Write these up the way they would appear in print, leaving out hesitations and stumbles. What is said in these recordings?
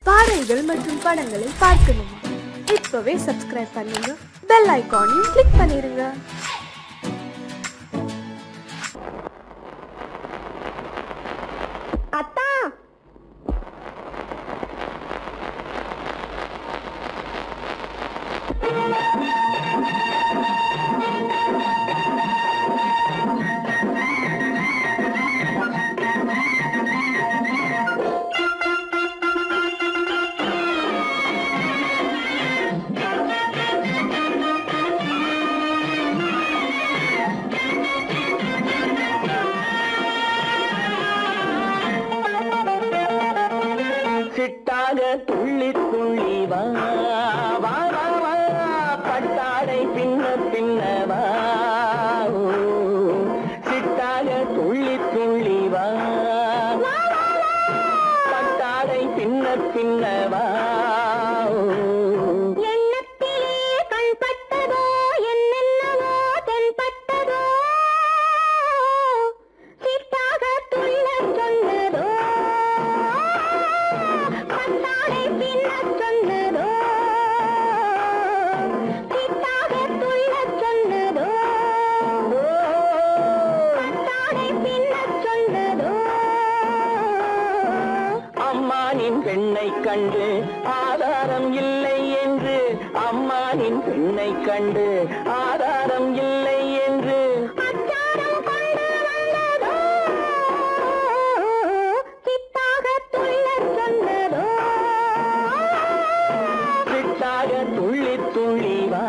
பாடல்கள் மற்றும் படங்களை பார்க்கணுமா? இப்பவே சப்ஸ்கிரைப் பண்ணுங்க, பெல் ஐகானையும் கிளிக் பண்ணிருங்க. அத்தா, சிட்டாக துள்ளி துள்ளி வா வா வா வா, பட்டாடை பின்ன பின்னவா, சிட்டாக துள்ளி துள்ளி வா, பட்டாடை பின்ன பின்னவா. அம்மானின் பெண்ணை கண்டு ஆதாரம் இல்லை என்று, அம்மானின் பெண்ணை கண்டு ஆதாரம் இல்லை என்று சிட்டாக துள்ளி துள்ளி வா.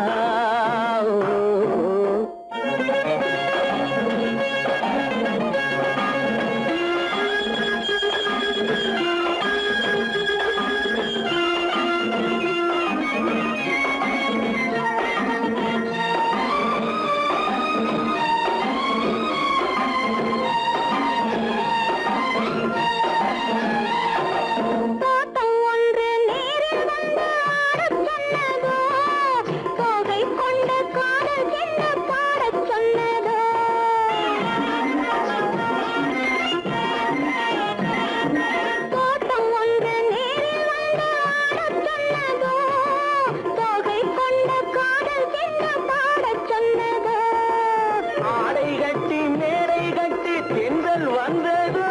ஆடை கட்டி மேடை கட்டி தென்றல் வந்ததோ,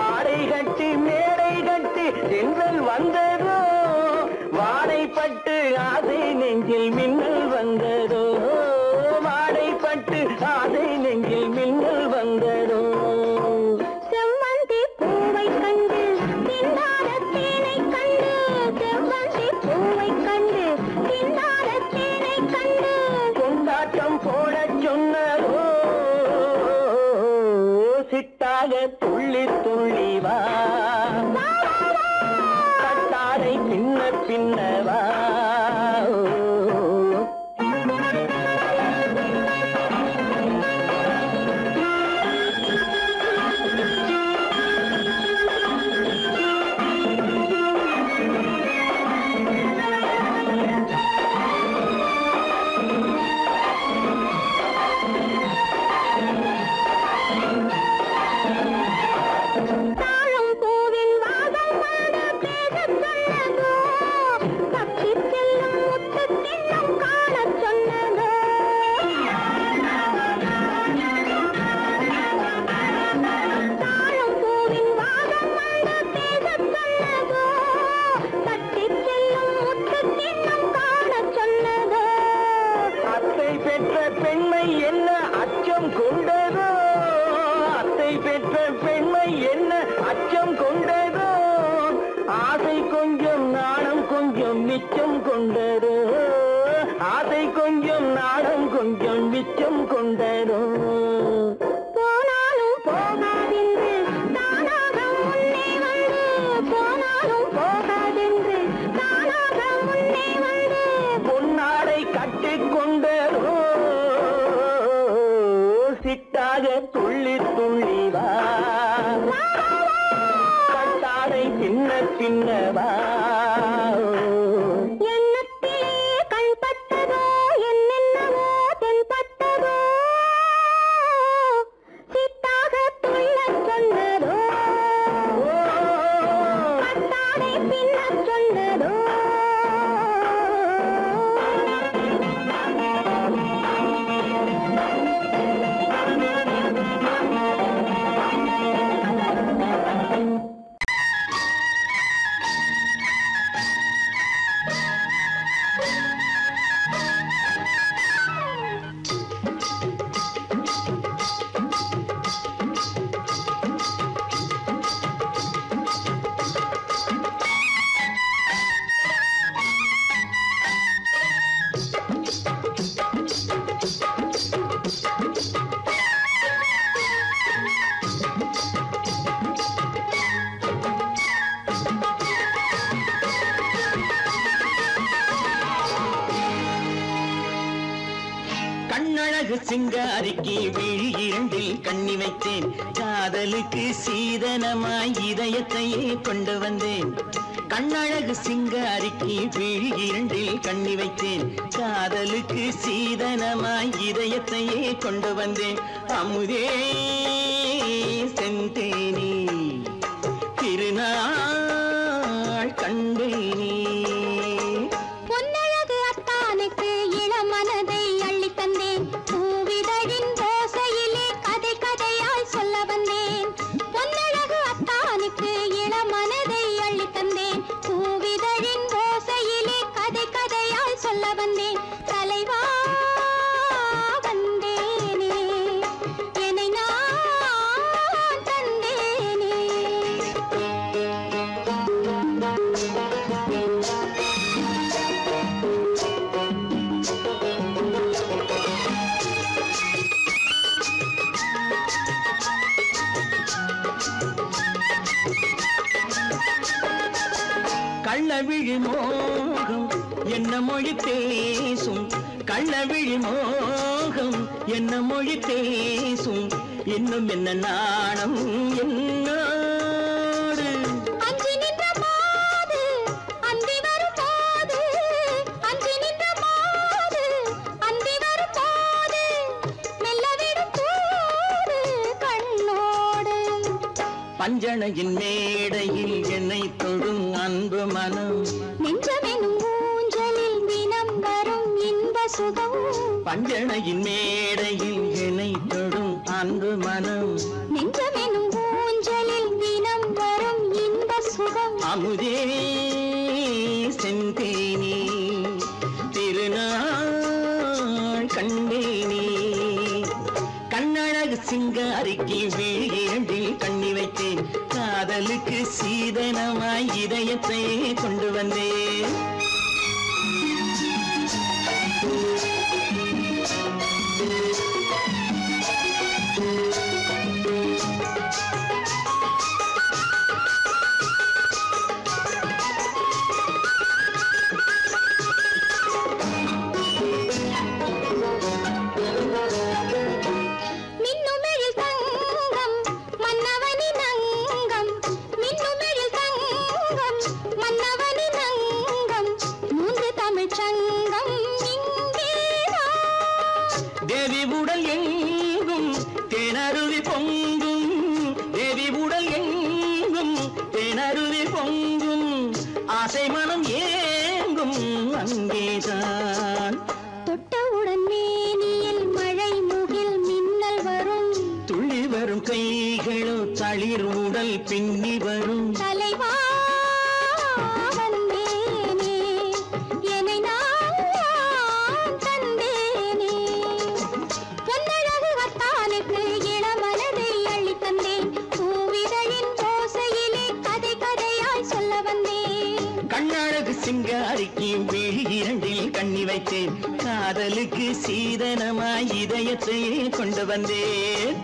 ஆடை கட்டி மேடை கட்டி தென்றல் வந்ததோ, வாடைப்பட்டு ஆசை நெஞ்சில் மின்னல் வந்ததோ, வாடைப்பட்டு ஆசை நெஞ்சில் மின்னல் வந்ததோ. செவ்வந்தி பூவை கண்டு திண்டாட தேனை கண்டு, செவ்வந்தி பூவை கண்டு திண்டாட தேனை கண்டு, கொண்டாட்டம் போடச் சொன்னதோ, சிட்டாக துள்ளி துள்ளி வா, கட்டாரை பின்ன பின்னவா. தாழம் பூவின் வாசம் வந்து பேசச் சொன்னதோ, தப்பிச் செல்லும் முத்துக் கிண்ணம் காணச் சொன்னதோ, தாழம் பூவின் வாசம் வந்து பேசச் சொன்னதோ, தப்பிச் செல்லும் முத்துக் கிண்ணம் காணச் சொன்னதோ. அத்தை பெற்ற பெண்மை என்ன அச்சம் கொண்டதோ, அத்தை பெற்ற பெண்மை என்ன அச்சம் கொண்டதோ, ஆசை கொஞ்சம் நாணம் கொஞ்சம் மிச்சம் கொண்டதோ, ஆசை கொஞ்சம் நாணம் கொஞ்சம் மிச்சம் கொண்டதோ. போனாலும் போகாதென்று தானாக முன்னே வந்து, போனாலும் போகாதென்று தானாக முன்னே வந்து, பொன்னாடை கட்டிக் கொண்டதோ, சிட்டாக துள்ளி துள்ளி வா, கட்டாடை பின்ன பின்னவா. எண்ணத்திலே கண்பட்டதோ என்னென்னவோ தென்பட்டதோ, சித்தாக துள்ளச் சொன்னதோ, கட்டாடை பின்ன சிங்காரிக்கு விழி இரண்டில் கண்ணி வைத்தேன், காதலுக்கு சீதனமாய் இதயத்தையே கொண்டு வந்தேன். கண்ணழகு சிங்காரிக்கு விழி இரண்டில் கண்ணி வைத்தேன், காதலுக்கு சீதனமாய் இதயத்தையே கொண்டு வந்தேன். அமுதே செந்தேனே திருநாள் கண்டேனே. பொன்னழகு அத்தானுக்கு இளமனதை அள்ளி தந்தேன், பூவிதழின் ஓசையிலே கதை கதையாய் சொல்ல வந்தேன். பொன்னழகு அத்தானுக்கு இளமனதை அள்ளி தந்தேன், பூவிதழின் ஓசையிலே கதை கதையாய் சொல்ல வந்தேன். தலைவா வந்தேனே, என்னை நான் தந்தேனே. கள்ளவிழி மோகம் என்ன மொழி பேசும், கள்ளவிழி மோகம் என்ன மொழி பேசும், இன்னும் என்ன நாணம் என்னோடு. அஞ்சி நின்ற மாது அந்தி வரும் போது, அஞ்சி நின்ற மாது அந்தி வரும் போது, மெல்ல விடும் தூது கண்ணோடு. பஞ்சணையின் மேடையில் என்னை தொடும் அன்பு மனம், நெஞ்சமெனும் ஊஞ்சலில் தினம் வரும் இன்ப சுகம். பஞ்சணையின் மேடையில் என்னை தொடும் அன்பு மனம், நெஞ்சமெனும் ஊஞ்சலில் தினம் வரும் இன்ப சுகம். அமுதே செந்தேனே திருநாள் கண்டேனே. கண்ணழகு சிங்காரிக்கு விழி இரண்டில் கண்ணி வைத்தேன், காதலுக்கு சீதனமாய் இதயத்தை கொண்டு வந்தேன். மின்னுமெழில் தங்கம் மன்னவனின் அங்கம், மின்னுமெழில் தங்கம் மன்னவனின் அங்கம், மூன்று தமிழ்ச் சங்கம் இங்கேதான். தேவி உடல் எங்கும் தேனருவி பொங்கும், தேவி உடல் எங்கும் தேனருவி பொங்கும், ஆசை மனம் ஏங்கும் அங்கேதான். தொட்டவுடன் மேனியில் மழை முகில் மின்னல் வரும், துள்ளி வரும் கைகளோ தளிர் உடல் பின்னி வரும். தலைவா வந்தேனே, என்னை நான் தந்தேனே. பொன்னழகு அத்தானுக்கு இளமனதை அள்ளி தந்தேன், பூவிதழின் ஓசையிலே கதை கதையாய் சொல்ல வந்தேன். கண்ணழகு சிங்காரிக்கு விழி இரண்டில் கண்ணி வைத்தேன், காதலுக்கு சீதனமாய் இதயத்தையே கொண்டு வந்தேன்.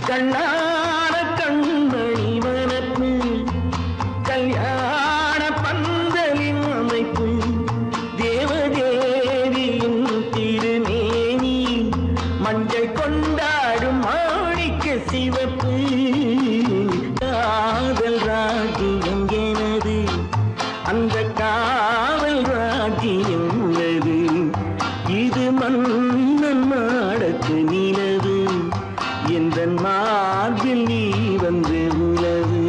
கண்ணான கண்மணி வனப்பு கல்யாண பந்தலின் அமைப்பு தேவதேவியின் திருமேனி மஞ்சள் கொண்டாடும் மாணிக்க சிவப்பு காதல் ராஜ்யம் எனது அந்த காவல் ராஜ்யம் உள்ளது இது மன்னன் மாடத்து நிலவு எந்த மார்பில் நீ வந்து உலவு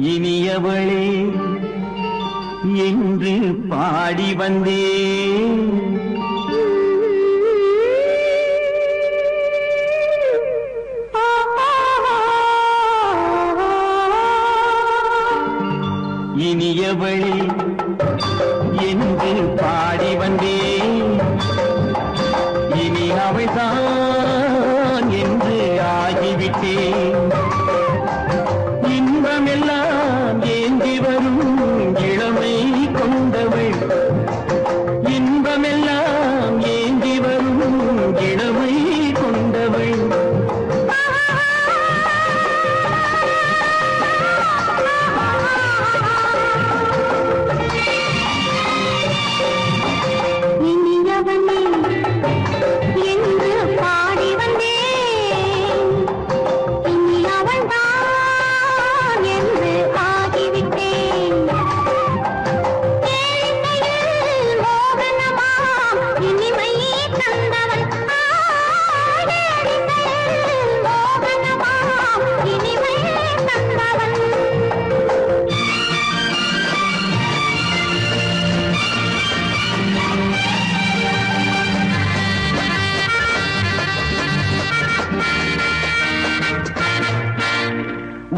இனியவளே என்று பாடி வந்தேன் இனியவளே என்று பாடி வந்தேன் இனி அவள்தான் என்று ஆகிவிட்டேன் இன்பமெல்லாம் ஏந்தி வரும் இளமை கொண்டவள் இன்பமெல்லாம் ஏந்தி வரும் இளமை கொண்டவள்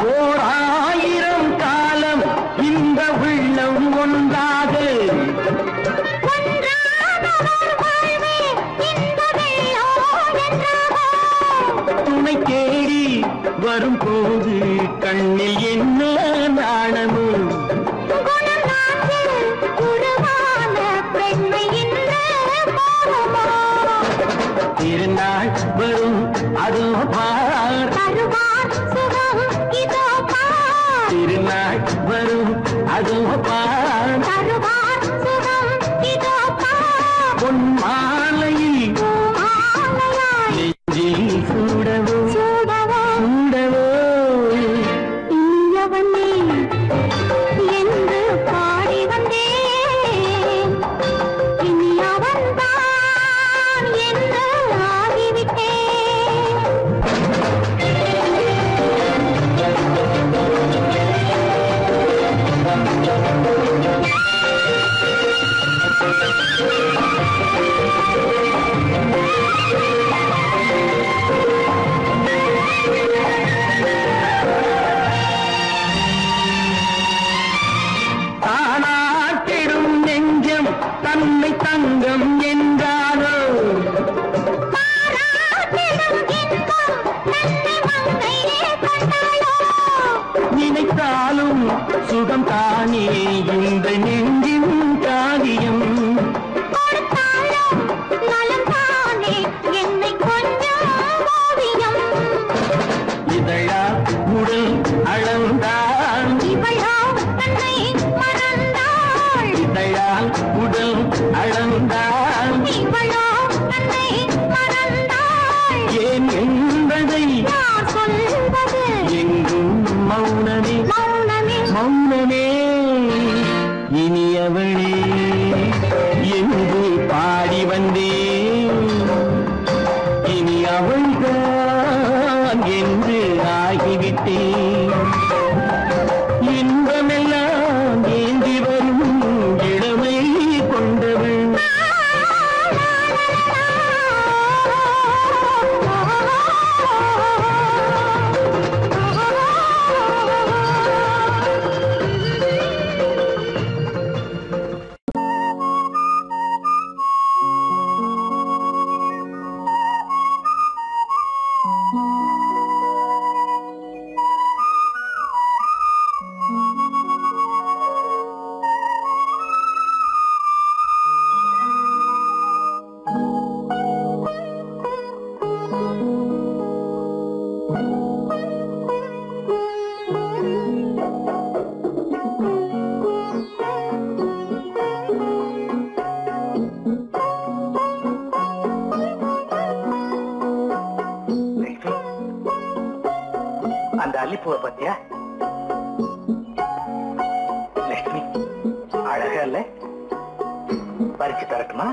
ஓராயிரம் காலம் இந்த உள்ளம் ஒன்றாக துணை தேடி வரும்போது கண்ணில் என்ன நாணமும் திருநாள் வரும் அதோ பார் திருநாள் வரும் அதோ பார் பொன் மாலையில் நெஞ்சில் சூடவோ சூடவோ என்று பாடி வந்தேன் இனி அவன்தான் என்று ஆகிவிட்டேன் தானாட்டிடும் நெஞ்சம் தன்னை தங்கம் என்றாரோ நினைத்தாலும் சுகம் தானே இந்த நெஞ்சின் காரியம் இதழா உடல் அளந்தான் இதழால் உடல் அளந்தான் ஏன் என்பதை எங்கும் மௌனமே மௌனமே இனியவளே என்று பாடி வந்தேன் இனி அவள்தான் என்று ஆகிவிட்டேன் இன்பமெல்லாம் ஏந்தி வரும் இளமை கொண்டவள் அந்த அல்லிப்பூவை பத்தியா லட்சுமி அழகா இல்ல பறிச்சு தரட்டுமா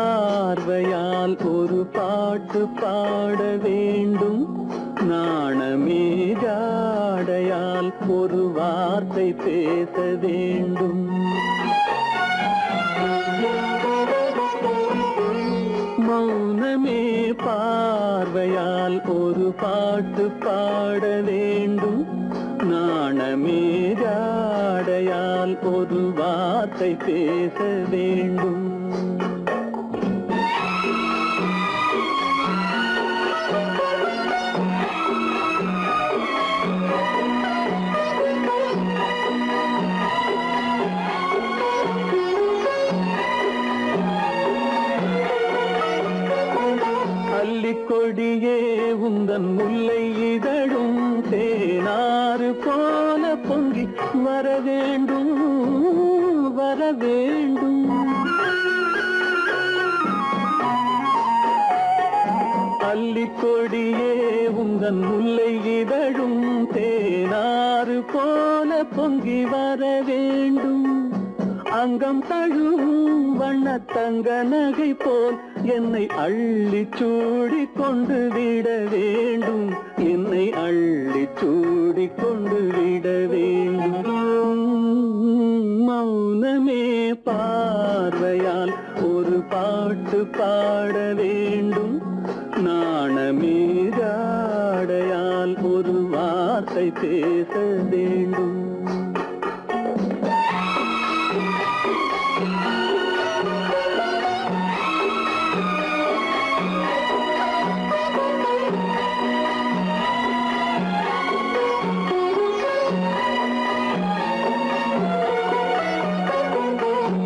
பார்வையால் ஒரு பாட்டு பாட வேண்டும் நாணமே ஜாடையால் ஒரு வார்த்தை பேச வேண்டும் மௌனமே பார்வையால் ஒரு பாட்டு பாட வேண்டும் நாணமே ஜாடையால் ஒரு வார்த்தை பேச வேண்டும் கொடியே உந்தன் முல்லை இதழும் தேனாறு போல பொங்கி வர வேண்டும் வர வேண்டும். அல்லிக்கொடியே உந்தன் முல்லை இதழும் தேனாறு போல பொங்கி வர வேண்டும். அங்கம் தழுவும் வண்ணத்தங்க நகை போல் என்னை அள்ளி சூடி கொண்டு விட வேண்டும். என்னை அள்ளி சூடி கொண்டு விட வேண்டும். மௌனமே பார்வையால் ஒரு பாட்டு பாட வேண்டும். நாணமீதாடையால் ஒரு வார்த்தை பேச வேண்டும்.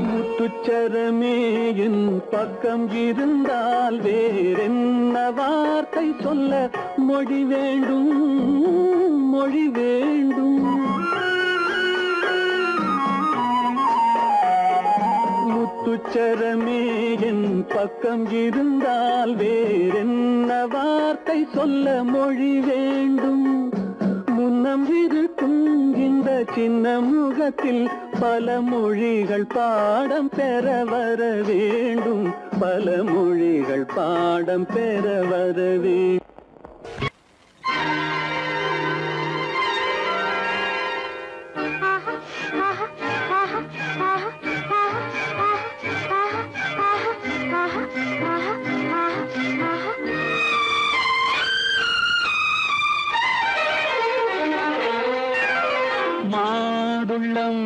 முத்துச்சரமே என் பக்கம் இருந்தால் வேறென்ன வார்த்தை சொல்ல மொழி வேண்டும் மொழி வேண்டும். முத்துச்சரமே என் பக்கம் இருந்தால் வேறென்ன வார்த்தை சொல்ல மொழி வேண்டும். முன்னம் இருக்கும் இந்த சின்ன முகத்தில் பல மொழிகள் பாடம் பெற வர வேண்டும். பல மொழிகள் பாடம் பெற வர வேண்டும். மாதுளம்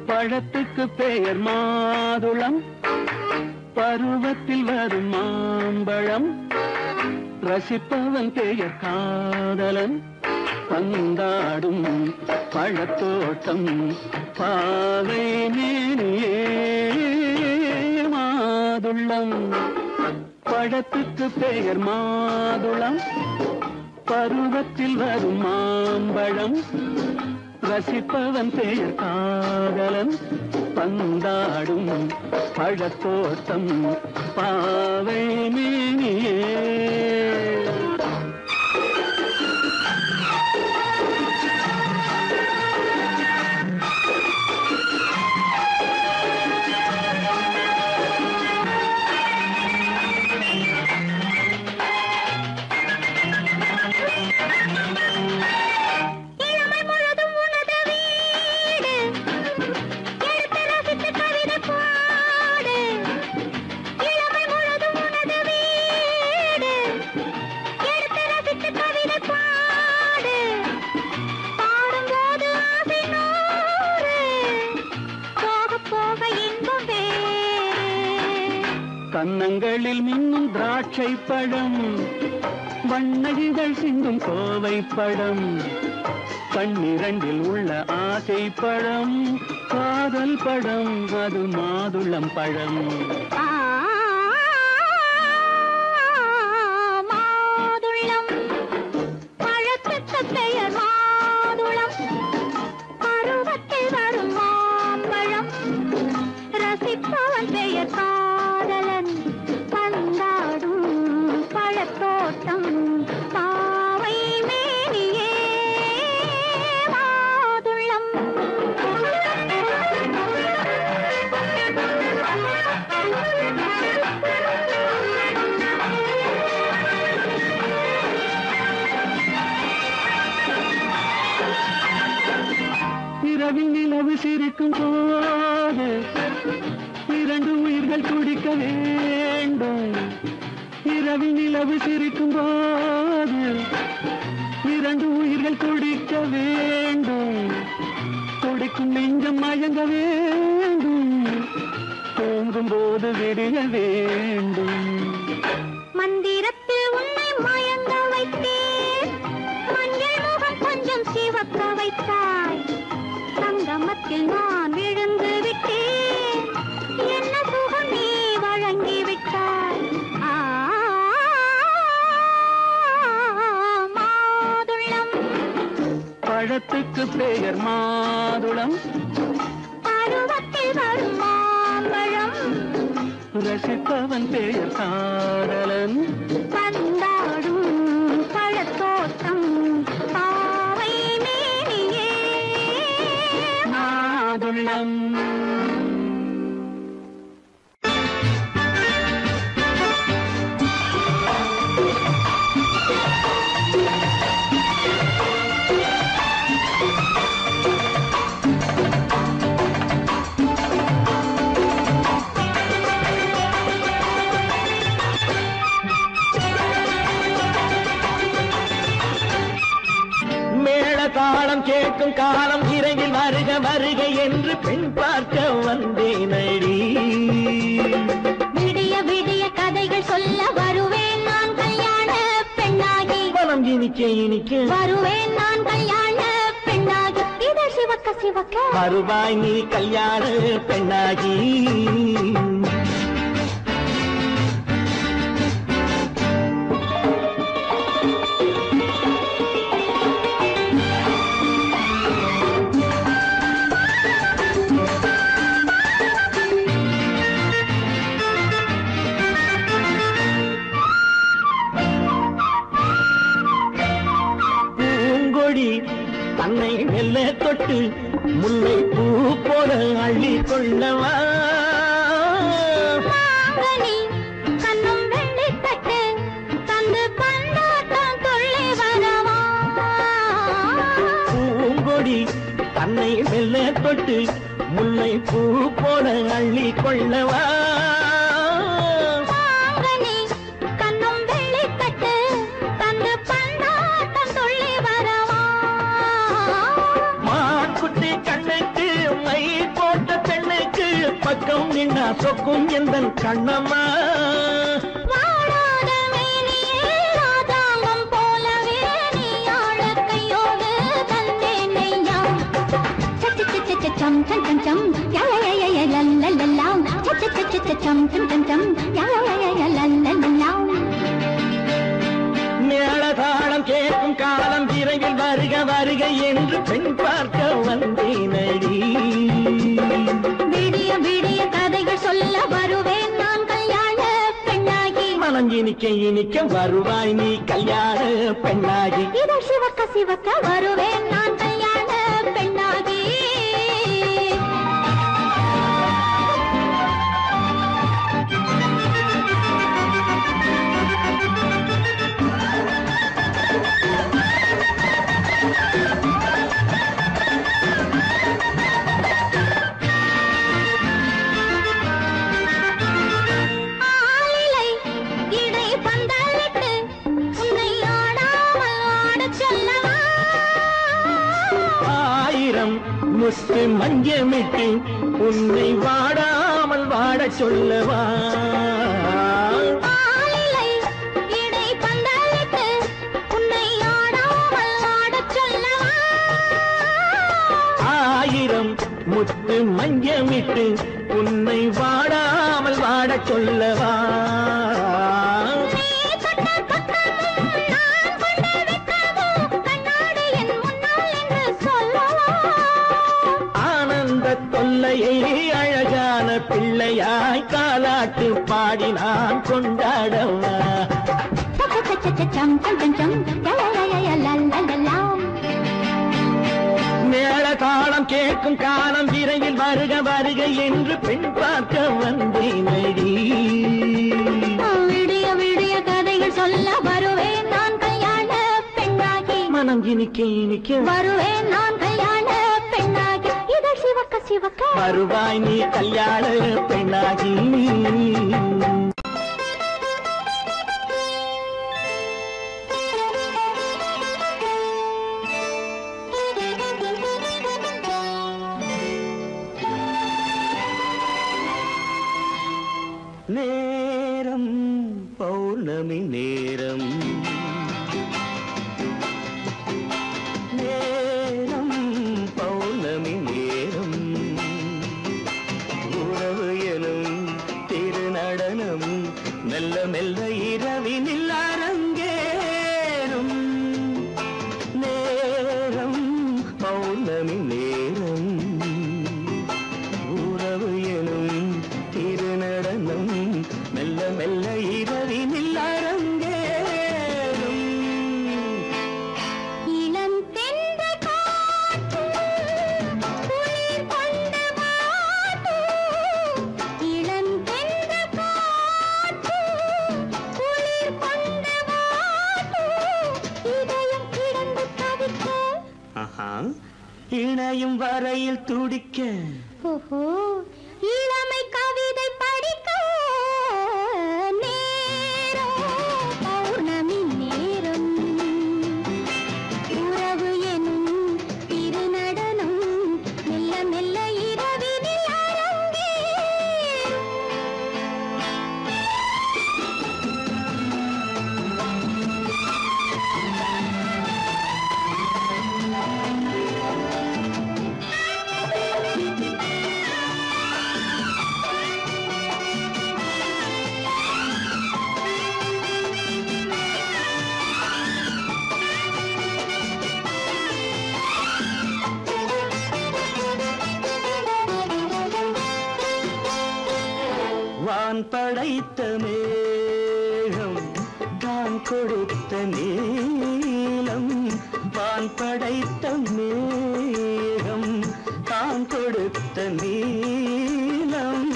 பழத்துக்கு பெயர் மாதுளம், பருவத்தில் வரும் மாம்பழம், ரசிப்பவன் பெயர் காதலன். பந்தாடும் பழத்தோட்டம் பாவை மேனியே. மாதுளம் பழத்துக்கு பெயர் மாதுளம், பருவத்தில் வரும் மாம்பழம், ரசிப்பவன் பெயர் காதலன். பந்தாடும் பழத்தோட்டம் பாவை மேனியே. கன்னங்களில் மின்னும் திராட்சை பழம், வண்ணகிகள் சிந்தும் கோவை பழம், கண்ணிரண்டில் உள்ள ஆசை பழம், காதல் பழம், அது மாதுளம் பழம். மாதுளம் பழத்துக்கு பெயர் மாதுளம், பருவத்தில் வரும் மாம்பழம், ரசிப்பவன் பெயர் காதலன். பந்தாடும் பழத்தோட்டம் பாவை மேனியே. மாதுளம் இரவில் நிலவு சிரிக்கும் போது இரண்டு உயிர்கள் துடிக்க வேண்டும். இரவில் நிலவு சிரிக்கும் போது இரண்டு உயிர்கள் துடிக்க வேண்டும். துடிக்கும் நெஞ்சம் மயங்க வேண்டும், தூங்கும் போது விடிய வேண்டும். மந்திரத்தில் உன்னை மயங்க வைத்தேன், மஞ்சள் முகம் கொஞ்சம் சிவக்க வைத்தாய். சங்கமத்தில் நான் விழுந்து விட்டேன், என்ன சுகம் நீ வழங்கி விட்டாய். அதற்கு பெயர் மாதுளம். பருவத்தில் வரும் மாம்பழம் ரசிப்பவன் பெயர் காதலன். பந்தாடும் பழத்தோட்டம் பாவை மேனியே மாதுளம். தாளம் கேட்கும் காலம் இறையில் வருக வருக என்று பெண் பார்க்க வந்தேனடி. விடிய விடிய கதைகள் சொல்ல வருவேன் நான் கல்யாண பெண்ணாகி. மனம் இனிக்க இனிக்க வருவேன் நான் கல்யாண பெண்ணாகி. இதை சிவக்க சிவக்க வருவாய் நீ கல்யாண பெண்ணாகி. தன்னை மெல்ல தொட்டு முல்லை பூ போல அள்ளி கொள்ளவா. கண்ணும் வெள்ளி தட்டு தந்து பந்தாட்டம் தொல்லை வரவா. பூங்கொடி தன்னை மெல்ல தொட்டு முல்லை பூ போல அள்ளி கொள்ளவா. கண்ணும் வெள்ளி தட்டு தந்து பந்தாட்டம் தொல்லை வரவா. மாக்குட்டி கண்ணுக்கு மை போட்ட பெண்ணுக்கு பக்கம் நின்னா சொக்கும் எந்தன் கண்ணம்மா. வாழாத மேனியே ராஜாங்கம் போலவே நீ ஆழ கையோடு தந்தேன் நெய்யா. சம் சம் சம் சம் யா யா யா யா லல்லல்லா. சம் சம் சம் யா யா யா லல்லல்லா. மேளதாளம் கேட்கும் காலம் விரைவில் வருக வருக என்று பெண் பார்க்க வந்தேனடி. விடிய விடிய கதைகள் சொல்ல வருவேன் நான் கல்யாண பெண்ணாகி. மனம் இனிக்க இனிக்க வருவாய் நீ கல்யாண பெண்ணாகி. இதை சிவக்க சிவக்க வருவேன் நான் கல்யாண பெண்ணாகி. முத்து மஞ்சமிட்டு உன்னை வாடாமல் வாட சொல்லவா. ஆயிரம் முத்து மஞ்சமிட்டு உன்னை வாடாமல் வாட சொல்லவா. தொல்லையை அழகான பிள்ளையாய் காலாட்டு பாடி நான் கொண்டாடவா. மேள தாளம் கேட்கும் காலம் விரைவில் வருக வருக என்று பெண் பார்க்க வந்தேனடி. விடிய விடிய கதைகள் சொல்ல வருவேன் நான் கல்யாண பெண்ணாகி. மனம் இனிக்க இனிக்க வருவேன் நான் கல்யாண பெண்ணாகி. இதை சிவக்க சிவக்க வருவாய் நீ கல்யாண பெண்ணாகி. நேரம் பௌர்ணமி நேரம், நேரம் பௌர்ணமி நேரம், உறவு எனும் திருநடனம் மெல்ல மெல்ல இரவினில் அரங்கேறும். நேரம் பௌர்ணமி நடனம் மெல்ல மெல்ல இரவினில் அரங்கேறும். இளம் தென்றல் காற்று குளிர் கொண்டு வாட்டும். இளம் தென்றல் காற்று குளிர் கொண்டு வாட்டும். இதயம் கிடந்து தவிக்க இணையும் வரையில் துடிக்க. ஓஹோ இளமை கவிதை படிக்க நேரம் பௌர்ணமி நேரம். உறவு எனும் திருநடனம் மெல்ல மெல்ல இரவினில் அரங்கேறும். வான் படைத்த மேகம் தான் கொடுத்த நீலம். வான் படைத்த மேகம் தான் கொடுத்த நீலம்.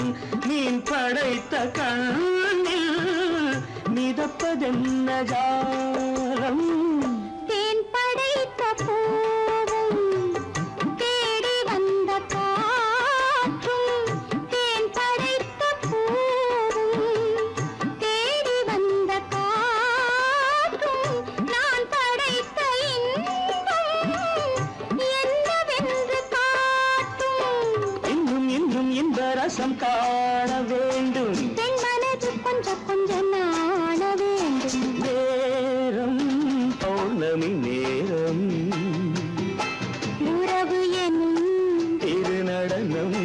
மீன் படைத்த கண்ணில் மிதப்பதென்ன ஜாலம். தேன் படைத்த பூவும் தேடி வந்த காற்றும். தேன் படைத்த பூவும் தேடி வந்த காற்றும். நான் படைத்த இன்பம் என்னவென்று காட்டும். இன்னும் இன்னும் இந்த ரசம் காண வேண்டும். பெண் மனது கொஞ்சம் கொஞ்சம் நாண வேண்டும். நேரம் பௌர்ணமி நேரம் உறவு எனும் திருநடனம்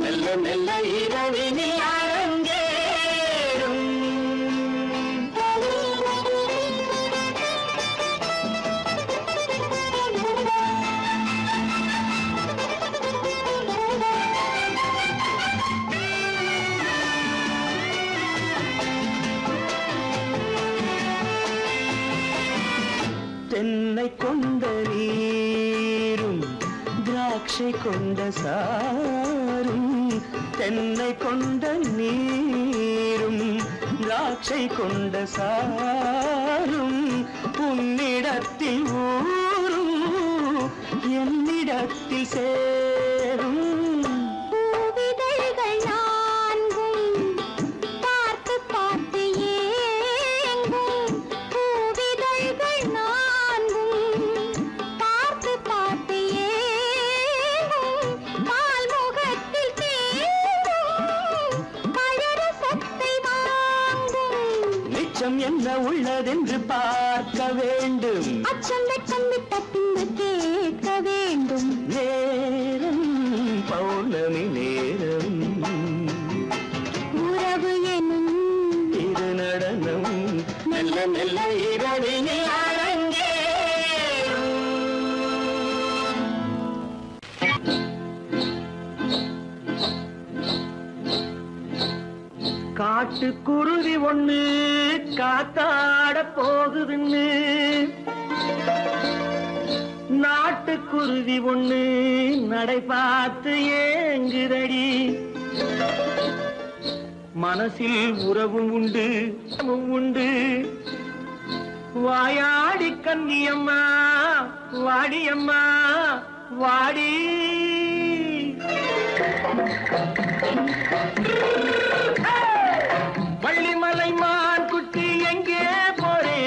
மெல்ல மெல்ல இரவினில் அரங்கேறும். தென்னை கொண்ட நீரும் திராட்சை கொண்ட சாரும். தென்னை கொண்ட நீரும் திராட்சை கொண்ட சாரும். உன்னிடத்தில் ஊரும் என்னிடத்தில் சேரும். பூவிதழ்கள் நான்கும் பார்த்து பார்த்து ஏங்கும். பூவிதழ்கள் நான்கும் பார்த்து பார்த்து ஏங்கும். பால்முகத்தில் தேங்கும் பழரசத்தை வாங்கும். நிச்சம் என்ன உள்ளதென்று பார்க்க வேண்டும். அச்சம் வெச்சம் விட்ட பின்பு கேட்க வேண்டும். நேரம் பௌர்ணமி நேரம் உறவு எனும் திருநடனம் மெல்ல மெல்ல இரவினில் அரங்கேறும். காட்டுக்குருவி ஒண்ணு காத்தாட போகுதுன்னு நாட்டுக்குருவி ஒண்ணு நடை பார்த்து ஏங்குதடி. மனசில் உறவும் உண்டு உண்டு. வாயாடி கன்னியம்மா வாடியம்மா வாடி. வள்ளிமலை மான் குட்டி எங்கே போறே?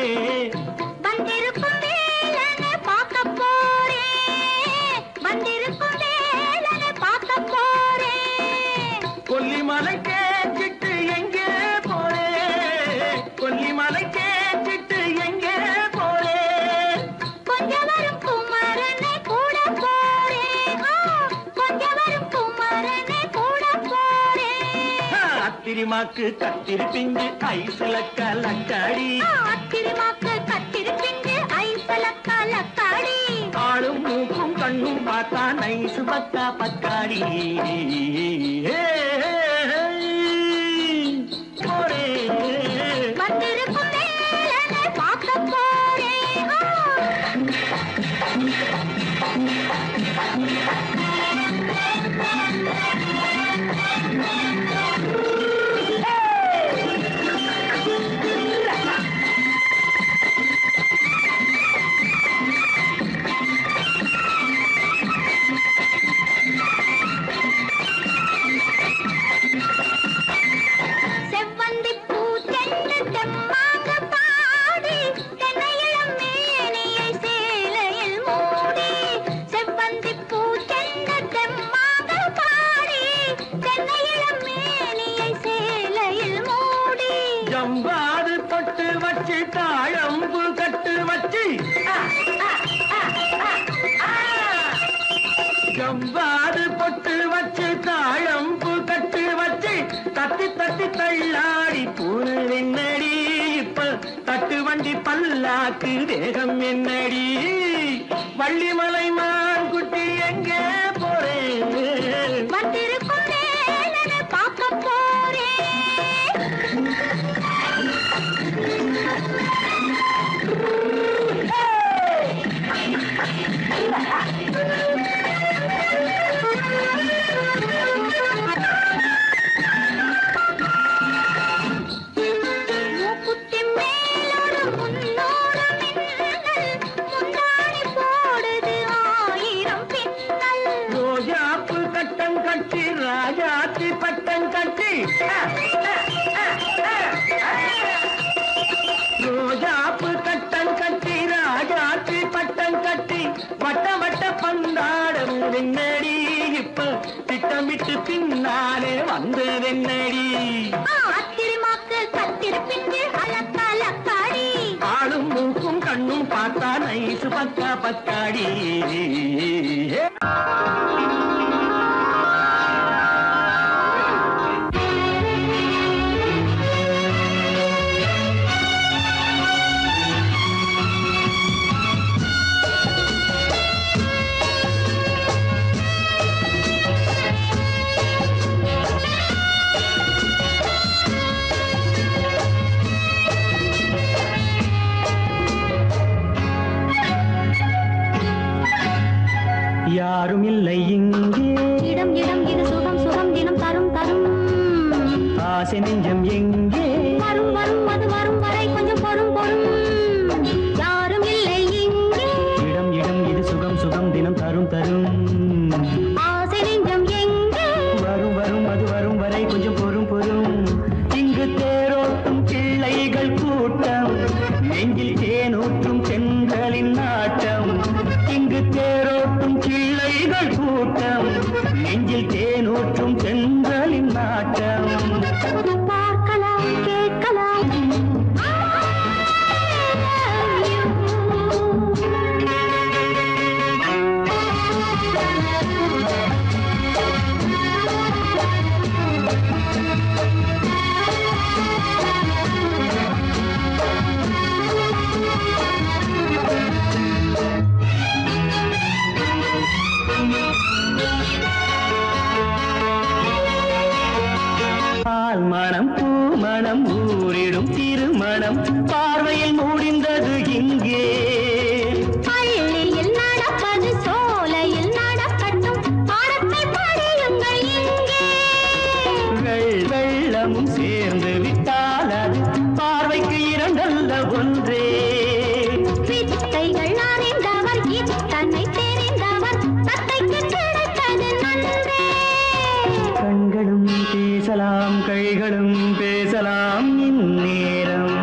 வந்திருக்கும் வேலனை பார்க்க போறேன். வந்திருக்கும் வேலனை பார்க்க போறேன். கொல்லிமலை கேட்டுட்டு எங்கே போறே? கொல்லிமலை கேட்டுட்டு எங்கே போறே? கொஞ்சம் வரும் குமரனை கூட போறேன். கொஞ்சம் வரும் குமரனை கூட போறேன். அத்திரிமாக்கு கத்திருப்பிஞ்சு ஐசுல கலக்காடி. அத்திரிமாக்கு கத்திருப்பிஞ்சு ஐசல கலக்காடி. ஆளும் மூக்கும் கண்ணும் பார்த்தா நைசு பக்கா பக்காடி. ஜம்பாது பொட்டு வச்சு தாழம்பு கட்டு வச்சு ஜம்பாது பொட்டு வச்சு தாழம்பு கட்டு வச்சு தட்டி தட்டி தள்ளாடி பூரு என்னடி இப்ப தட்டு வண்டி பல்லாக்கு தேகம் என்னடி வள்ளிமலை மான் குட்டி எங்கே போறேன் பார்க்க போறேன் ராஜாத்தி பட்டம் கட்டி ரோஜாப்பு கட்டம் கட்டி ராஜாத்தி பட்டம் கட்டி வட்ட வட்ட பந்தாடம் வெண்ணடி இப்ப திட்டமிட்டு பின்னாலே வந்த வெண்ணடி ஆளும் மூக்கும் கண்ணும் பார்த்தா நைசு பக்கா பக்காடி யாரும் இல்லை இங்கே இடம் இடம் இது சுகம் சுகம் தினம் தரும் தரும் ஆசை நெஞ்சம் எங்கே வரும் வரும் அது வரும் வரை கொஞ்சம் பொறும் பொறும் யாரும் இல்லை இங்கே இடம் இடம் இது சுகம் சுகம் தினம் தரும் தரும் ஆசை நெஞ்சம் எங்கே வரும் வரும் அது வரும் வரை கொஞ்சம் பொறும் பொறும் இங்கு தேரோட்டும் பிள்ளைகள் கூட்டம் நெஞ்சில் தேனூற்றும் பெண்களின் நாட்டம் இங்கு தேரோட்டும் பிள்ளைகள் கூட்டம் நெஞ்சில் தேனூற்றும் பெண்களின் நாட்டம் பார்க்கலாம் கேட்கலாம் மனம் பூ மனம் ஊரிடும் திருமணம் பார்வையில் முடிந்தது இங்கே பள்ளியில் நடப்பது சோலையில் நடக்கட்டும் பாடத்தை படியுங்கள் இங்கே வெள்ளமும் சேர்ந்து விட்டால் அது பார்வைக்கு இரண்டல்ல ஒன்றே வித்தைகள் அறிந்தவர் இத்தனை தெரிந்தவர் தத்தைக்கு கிடைத்தது நன்றே கண்களும் பேசலாம் கைகளும் பேசலாம் இந்நேரம்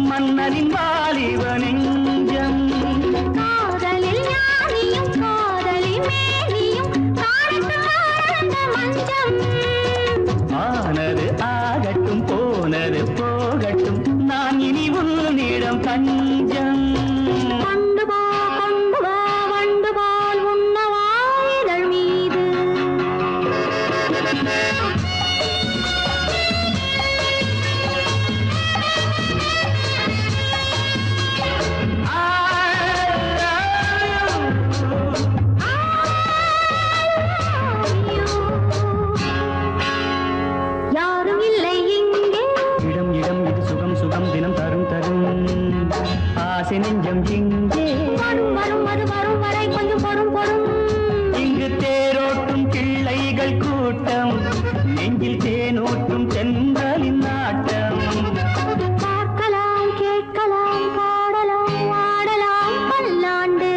மன்னரின் வாலிப நெஞ்சம் காதலில் ஞானியும் காதலி மேனியும் காணித்து வாழ்ந்த மஞ்சம் ஆனது ஆகட்டும் போனது போகட்டும் நான் இனி உன்னிடம் பஞ்சம் கொண்டு வா வண்டு போல் உண்ணவா இதழ் மீது ஆசை நெஞ்சம் இங்கே வரும் வரும் அது வரும் வரை கொஞ்சம் பொறும் பொறும். இங்கு தேரோட்டும் பிள்ளைகள் கூட்டம், நெஞ்சில் தேனோட்டும் சென்றலின் நாட்டம். பார்க்கலாம் கேட்கலாம் பாடலாம் ஆடலாம் பல்லாண்டு.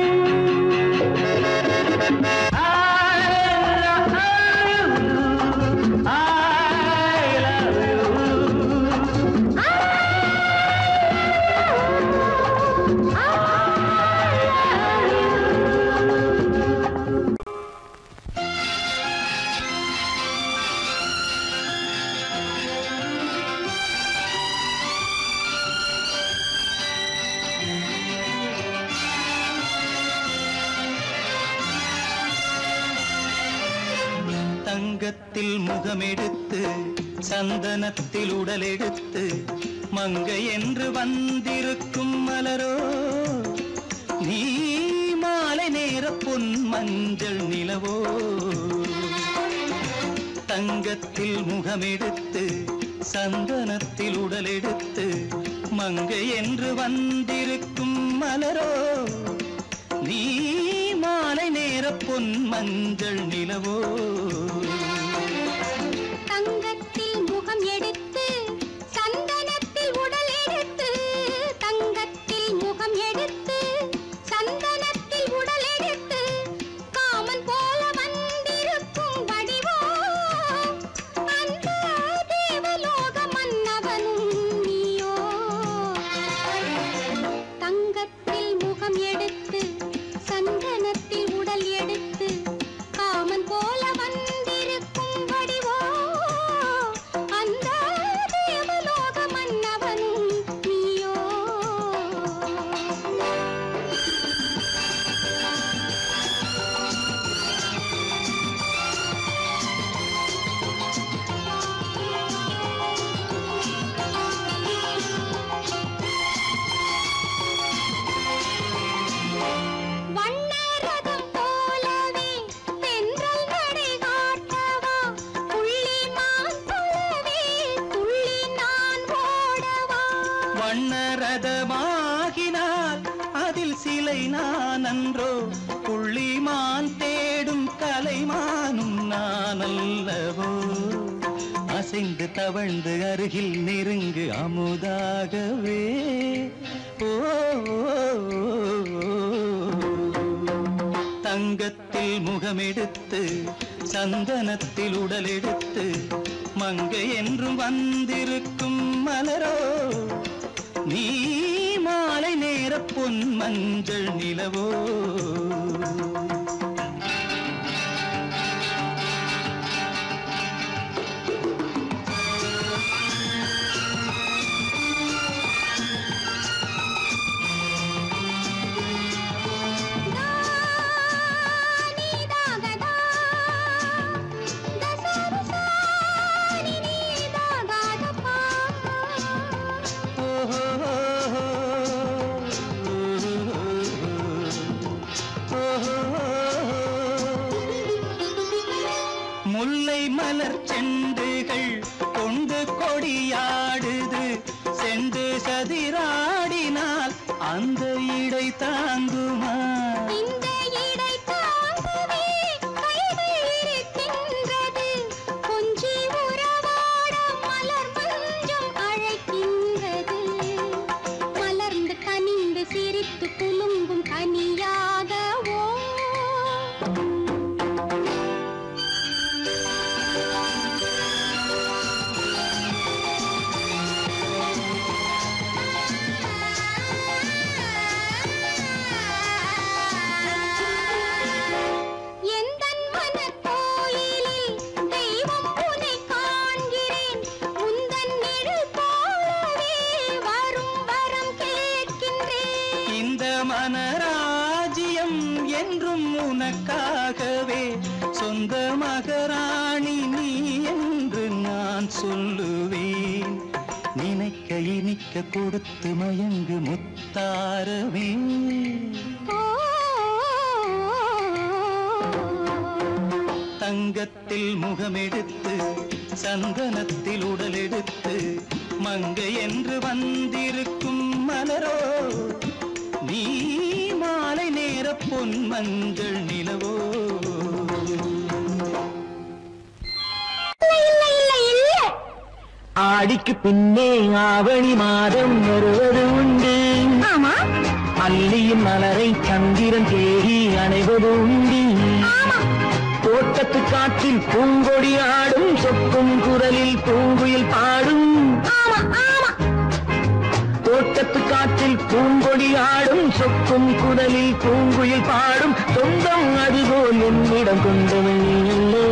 தங்கத்தில் முகமெடுத்து சந்தனத்தில் உடலெடுத்து மங்கை என்று வந்திருக்கும் மலரோ நீ மாலை நேர பொன் மஞ்சள் நிலவோ. தங்கத்தில் முகமெடுத்து சந்தனத்தில் உடலெடுத்து மங்கை என்று வந்திருக்கும் மலரோ நீ மாலை நேர பொன் மஞ்சள் நிலவோ. தங்கத்தில் முகம் எடுத்து சந்தனத்தில் உடல் எடுத்து, தங்கத்தில் முகம் எடுத்து சந்தனத்தில் உடல் எடுத்து காமன் போல வந்திருக்கும் வடிவோ அந்த தேவலோக மன்னவனும் நீயோ. தங்கத்தில் முகம் எடுத்து சந்தனத்தில் உடல் எடுத்து காமன் போல வந்திருக்கும் வடிவோ அந்த தேவலோக மன்னவனும் நீயோ. வண்ணரதம் போலவே தென்றல் நடை காட்டவா, புள்ளிமான் போலவே துள்ளி நான் ஓடவா. வண்ணரதமாகினால் அதில் சிலை நான் அன்றோ, புள்ளிமான் தேடும் கலைமானும் நான் அல்லவோ. அசைந்து தவழ்ந்து அருகில் நெருங்கு அமுதாகவே. ஓ தங்கத்தில் முகமெடுத்து சந்தனத்தில் உடலெடுத்து மங்கை என்றும் வந்திருக்கும் மலரோ நீ மாலை நேர பொன் மஞ்சள் நிலவோ. முல்லை மலர் செண்டுகள் கொண்டு கொடியாடுது, செண்டு சதிராடினால் அந்த இடை தாங்குமா. இந்த இடை தாங்கவே கைகள் இருக்கின்றது, கொஞ்சி உறவாட மலர் மஞ்சம் அழைக்கின்றது. மலர்ந்து கனிந்து சிரித்து குலுங்கும் கனியாகவோ. எந்தன் மனக்கோயிலில் தெய்வம் உன்னை காண்கிறேன், உந்தன் நிழல் போலவே வரும் வரம் கேட்கின்றேன். இந்த மனராஜ்யம் என்றும் உனக்காகவே, சொந்த மகராணி நீ என்று நான் சொல்லுவேன். நினைக்க இனிக்க கொடுத்து மயங்கு முத்தாரவே. தங்கத்தில் முகமெடுத்து சந்தனத்தில் உடலெடுத்து மங்கை என்று வந்திருக்கும் மலரோ நீ மாலை நேர பொன் மஞ்சள் நிலவோ ஆடிக்கு பின்னே ஆவணி மாதம் வருவது உண்டு. அல்லியின் மலரை சந்திரன் தேடி அணைவது உண்டு. தோட்டத்து காற்றில் பூங்கொடி ஆடும், சொக்கும் குரலில் பூங்குயில் பாடும். தோட்டத்து காற்றில் பூங்கொடி ஆடும், சொக்கும் குரலில் பூங்குயில் பாடும். சொந்தம் அதுபோல் என்னிடம் கொண்டவள் அல்லோ.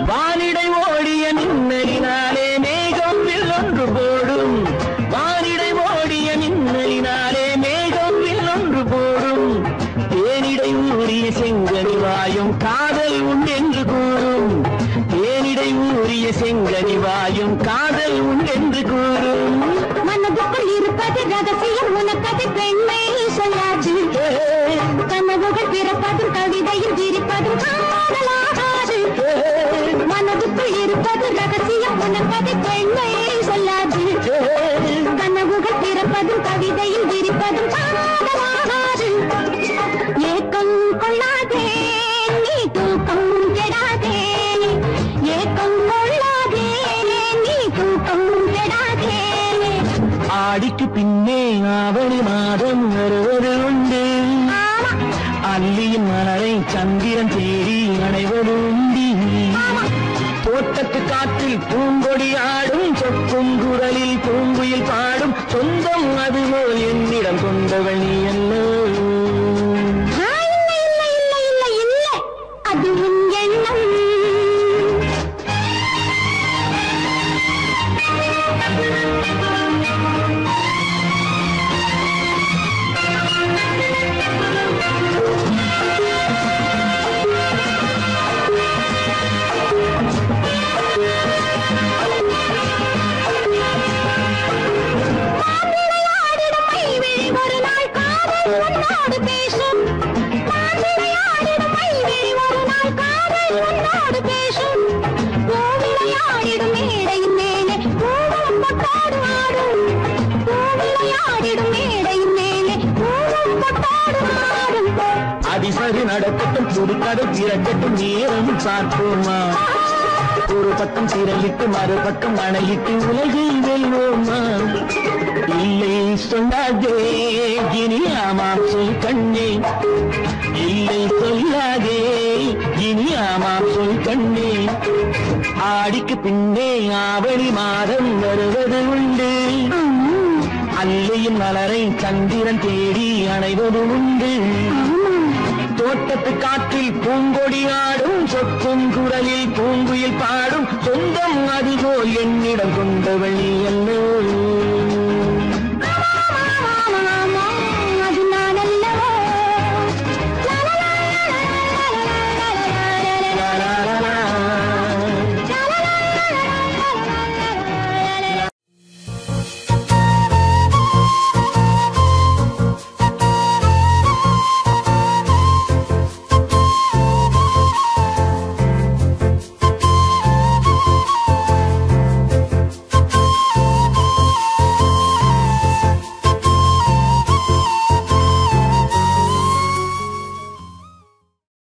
வானிடை ஓடிய மின்னலினாலே மேகம் வில்லொன்று போடும். வானிடை ஓடிய மின்னலினாலே மேகம் வில்லொன்று போடும். தேனிடை ஊறிய செங்கனி வாயும் காதல் உண்டென்று கூறும். தேனிடை ஊறிய செங்கனி வாயும் காதல் உண்டென்று கூறும். மனதுக்குள் இருப்பது ரகசியம், உனக்கது பெண்மை சொல்லாது. கனவுகள் பிறப்பதும் கவிதையில் விரிப்பதும் காதலாகாது. மனதுக்குள் இருப்பது ரகசியம், உனக்கது பெண்மை சொல்லாது. கனவுகள் பிறப்பதும் கவிதையில் விரிப்பதும் காதலாகாது. ஏக்கம் கொள்ளாதே நீ தூக்கம் கெடாதே. ஏக்கம் கொள்ளாதே நீ தூக்கம் கெடாதே. ஆடிக்கு பின்னே ஆவணி மாதம் வருவது உண்டு. அல்லியின் மலரை சந்திரன் தேடி அணைவது உண்டு. தோட்டத்து காற்றில் பூங்கொடி ஆடும், சொக்கும் குரலில் பூங்குயில் பாடும். சொந்தம் அதுபோல் என்னிடம் கொண்டவள் நீ அல்லோ. அது உன் எண்ணம். அதிசரி நடக்கட்டும், புதுக்கடை திறக்கட்டும், நேரம் பார்ப்போமா. ஒரு பக்கம் திரையிட்டு மறுபக்கம் அணையிட்டு உலகை வெல்வோமா. இல்லை சொல்லாதே இனி ஆமாம் சொல் கண்ணே. இல்லை சொல்லாதே இனி ஆமாம் சொல் கண்ணே. ஆடிக்கு பின்னே ஆவணி மாதம் வருவது உண்டு. அல்லியின் மலரை சந்திரன் தேடி அணைவது உண்டு. தோட்டத்து காற்றில் பூங்கொடி ஆடும், சொக்கும் குரலில் பூங்குயில் பாடும். சொந்தம் அதுபோல் என்னிடம் கொண்டவள் அல்லோ.